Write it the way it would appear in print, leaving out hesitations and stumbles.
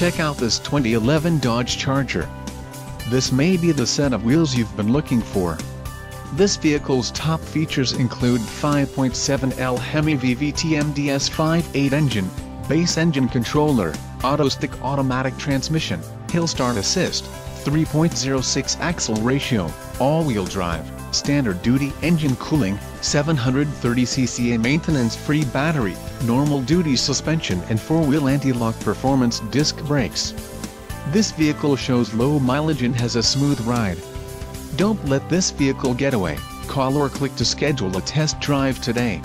Check out this 2011 Dodge Charger. This may be the set of wheels you've been looking for. This vehicle's top features include 5.7L Hemi VVT MDS 5.8 engine, base engine controller, auto-stick automatic transmission, hill start assist, 3.06 axle ratio, all-wheel drive, standard duty engine cooling, 730cc maintenance-free battery, normal duty suspension and 4-wheel anti-lock performance disc brakes. This vehicle shows low mileage and has a smooth ride. Don't let this vehicle get away. Call or click to schedule a test drive today.